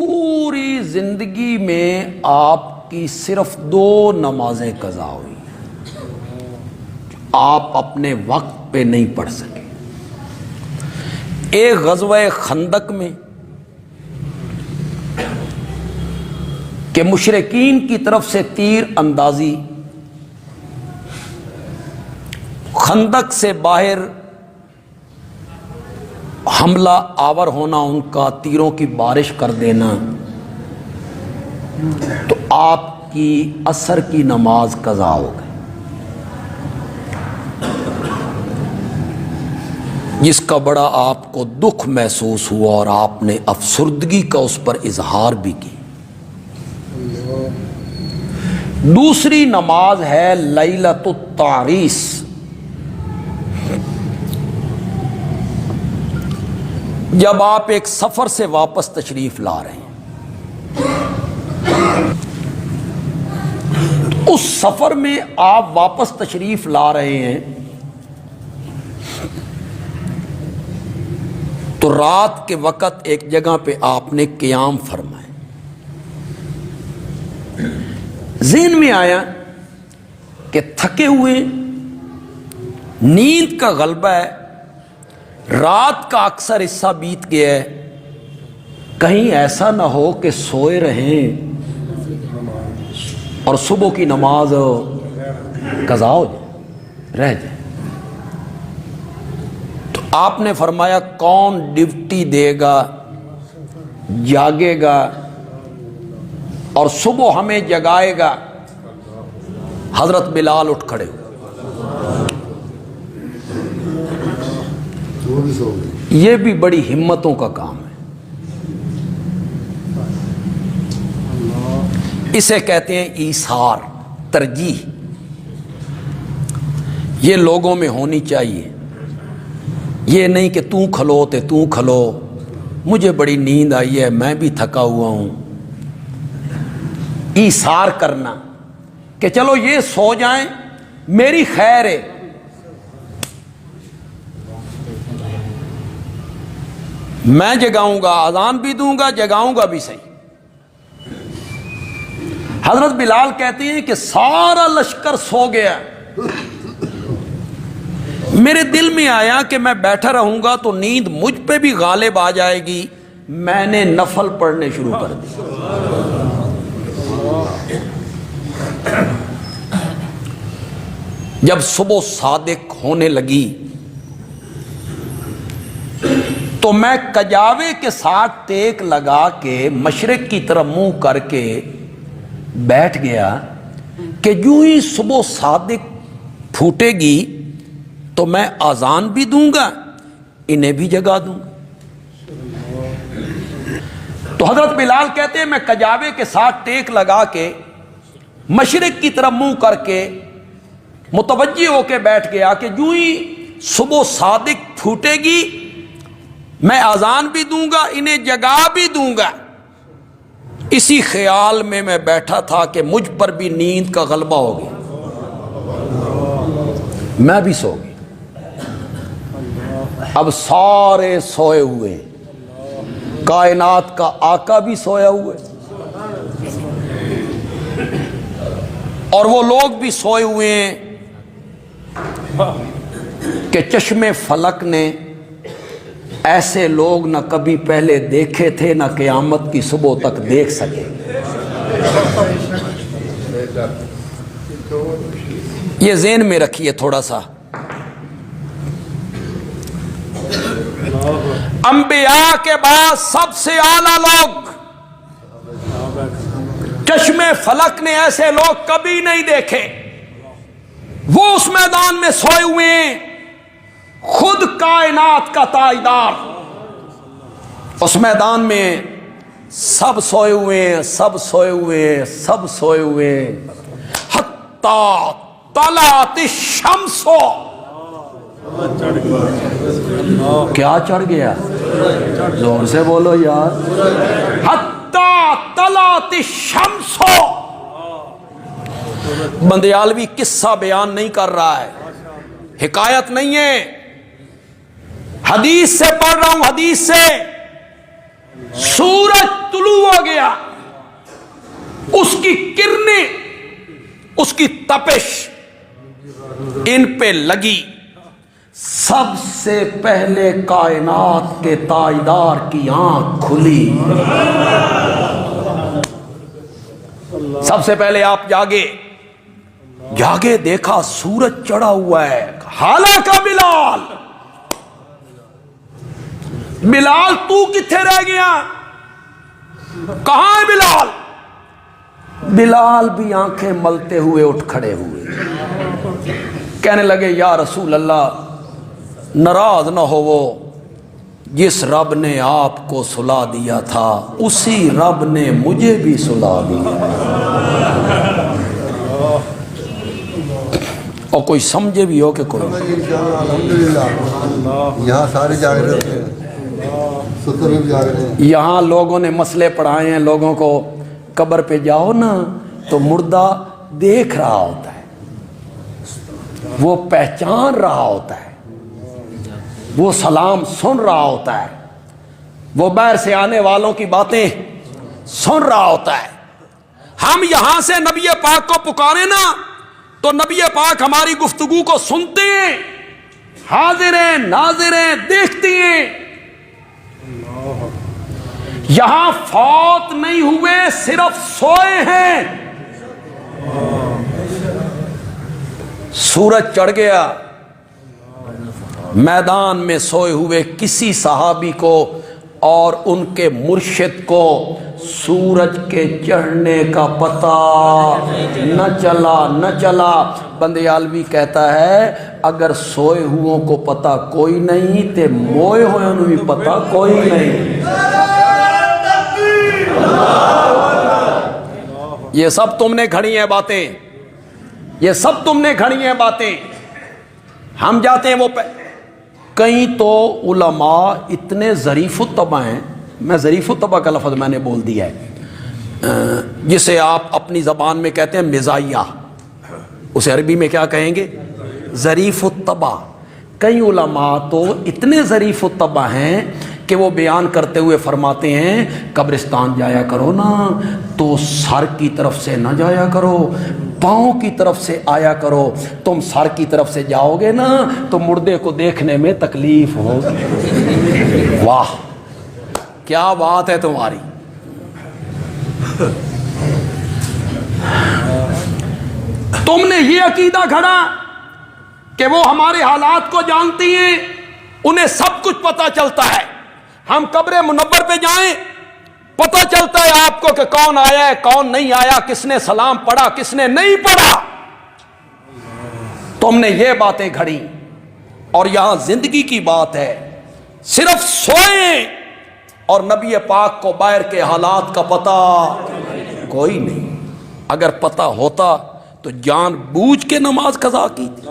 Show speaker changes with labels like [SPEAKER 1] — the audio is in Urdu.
[SPEAKER 1] پوری زندگی میں آپ کی صرف 2 نمازیں قضا ہوئی، آپ اپنے وقت پہ نہیں پڑھ سکے۔ ایک غزوہ خندق میں کہ مشرکین کی طرف سے تیر اندازی، خندق سے باہر حملہ آور ہونا، ان کا تیروں کی بارش کر دینا، تو آپ کی عصر کی نماز قضا ہو گئی، جس کا بڑا آپ کو دکھ محسوس ہوا اور آپ نے افسردگی کا اس پر اظہار بھی کی۔ دوسری نماز ہے لیلۃ التعریس، جب آپ ایک سفر سے واپس تشریف لا رہے ہیں، اس سفر میں آپ واپس تشریف لا رہے ہیں تو رات کے وقت ایک جگہ پہ آپ نے قیام فرمائے، ذہن میں آیا کہ تھکے ہوئے، نیند کا غلبہ ہے، رات کا اکثر حصہ بیت گیا ہے، کہیں ایسا نہ ہو کہ سوئے رہیں اور صبح کی نماز قضا ہو جائے، رہ جائے۔ تو آپ نے فرمایا کون ڈیوٹی دے گا، جاگے گا اور صبح ہمیں جگائے گا؟ حضرت بلال اٹھ کھڑے ہوئے۔ یہ بھی بڑی ہمتوں کا کام ہے، اسے کہتے ہیں ایثار، ترجیح۔ یہ لوگوں میں ہونی چاہیے، یہ نہیں کہ تو کھلو تو کھلو، مجھے بڑی نیند آئی ہے، میں بھی تھکا ہوا ہوں۔ ایثار کرنا کہ چلو یہ سو جائیں، میری خیر ہے، میں جگاؤں گا، اذان بھی دوں گا، جگاؤں گا بھی صحیح۔ حضرت بلال کہتے ہیں کہ سارا لشکر سو گیا، میرے دل میں آیا کہ میں بیٹھا رہوں گا تو نیند مجھ پہ بھی غالب آ جائے گی، میں نے نفل پڑھنے شروع کر دی۔ جب صبح صادق ہونے لگی تو میں کجاوے کے ساتھ ٹیک لگا کے مشرق کی طرف منہ کر کے بیٹھ گیا کہ جو ہی صبح صادق پھوٹے گی تو میں اذان بھی دوں گا، انہیں بھی جگا دوں گا۔ تو حضرت بلال کہتے ہیں میں کجاوے کے ساتھ ٹیک لگا کے مشرق کی طرف منہ کر کے متوجہ ہو کے بیٹھ گیا کہ جو ہی صبح صادق پھوٹے گی میں اذان بھی دوں گا، انہیں جگا بھی دوں گا۔ اسی خیال میں بیٹھا تھا کہ مجھ پر بھی نیند کا غلبہ ہو گیا، میں بھی سو گیا۔ اب سارے سوئے ہوئے، کائنات کا آقا بھی سویا ہوئے اور وہ لوگ بھی سوئے ہوئے ہیں کہ چشم فلک نے ایسے لوگ نہ کبھی پہلے دیکھے تھے، نہ قیامت کی صبح تک دیکھ سکے۔ یہ ذہن میں رکھیے تھوڑا سا۔ انبیاء کے بعد سب سے اعلیٰ لوگ، چشم فلک نے ایسے لوگ کبھی نہیں دیکھے، وہ اس میدان میں سوئے ہوئے ہیں، خود کائنات کا تاجدار اس میدان میں، سب سوئے ہوئے ہیں، سب سوئے ہوئے ہیں، سب سوئے ہوئے ہیں۔ حتی طلعت الشمس، کیا چڑھ گیا؟ زور سے بولو یار۔ حتی طلعت الشمس، بندیالوی قصہ بیان نہیں کر رہا ہے، حکایت نہیں ہے، حدیث سے پڑھ رہا ہوں، حدیث سے سورج طلوع ہو گیا، اس کی کرنیں، اس کی تپش ان پہ لگی، سب سے پہلے کائنات کے تاجدار کی آنکھ کھلی۔ سب سے پہلے آپ جاگے، دیکھا سورج چڑھا ہوا ہے۔ حالانکہ بلال تو کتھے رہ گیا؟ کہاں ہے بلال؟ بلال بھی آنکھیں ملتے ہوئے اٹھ کھڑے ہوئے، کہنے لگے یا رسول اللہ ناراض نہ ہو، وہ جس رب نے آپ کو سلا دیا تھا اسی رب نے مجھے بھی سلا دیا۔ اور کوئی سمجھے بھی ہو کہ کوئی؟
[SPEAKER 2] الحمدللہ یہاں سارے جاگ رہے تھے، ستر بھی جاگ رہے ہیں۔
[SPEAKER 1] یہاں لوگوں نے مسئلے پڑھائے ہیں لوگوں کو، قبر پہ جاؤ نا تو مردہ دیکھ رہا ہوتا ہے، وہ پہچان رہا ہوتا ہے، وہ سلام سن رہا ہوتا ہے، وہ باہر سے آنے والوں کی باتیں سن رہا ہوتا ہے۔ ہم یہاں سے نبی پاک کو پکارے نا تو نبی پاک ہماری گفتگو کو سنتے ہیں، حاضر ہیں، ناظر ہیں، دیکھتے ہیں۔ یہاں فوت نہیں ہوئے، صرف سوئے ہیں۔ سورج چڑھ گیا، میدان میں سوئے ہوئے کسی صحابی کو اور ان کے مرشد کو سورج کے چڑھنے کا پتہ نہ چلا۔ بندیالوی کہتا ہے اگر سوئے ہوئوں کو پتہ کوئی نہیں تے موئے ہوئوں بھی پتہ کوئی نہیں۔ یہ سب تم نے کھڑی ہیں باتیں، یہ سب تم نے کھڑی ہیں باتیں۔ ہم جاتے ہیں وہ کئی تو علماء اتنے ظریف الطبع ہیں، میں ظریف الطبع کا لفظ میں نے بول دیا ہے، جسے آپ اپنی زبان میں کہتے ہیں مزاحیہ، اسے عربی میں کیا کہیں گے؟ ظریف الطبع۔ کئی علماء تو اتنے ظریف الطبع ہیں کہ وہ بیان کرتے ہوئے فرماتے ہیں قبرستان جایا کرو نا تو سر کی طرف سے نہ جایا کرو، پاؤں کی طرف سے آیا کرو، تم سر کی طرف سے جاؤ گے نا تو مردے کو دیکھنے میں تکلیف ہوگی۔ واہ کیا بات ہے تمہاری! تم نے یہ عقیدہ کھڑا کہ وہ ہمارے حالات کو جانتی ہیں، انہیں سب کچھ پتہ چلتا ہے۔ ہم قبر منور پہ جائیں پتہ چلتا ہے آپ کو کہ کون آیا ہے کون نہیں آیا، کس نے سلام پڑھا کس نے نہیں پڑھا۔ تم نے یہ باتیں گھڑی، اور یہاں زندگی کی بات ہے، صرف سوئیں اور نبی پاک کو باہر کے حالات کا پتہ کوئی نہیں۔ اگر پتہ ہوتا تو جان بوجھ کے نماز قضا کی تھی۔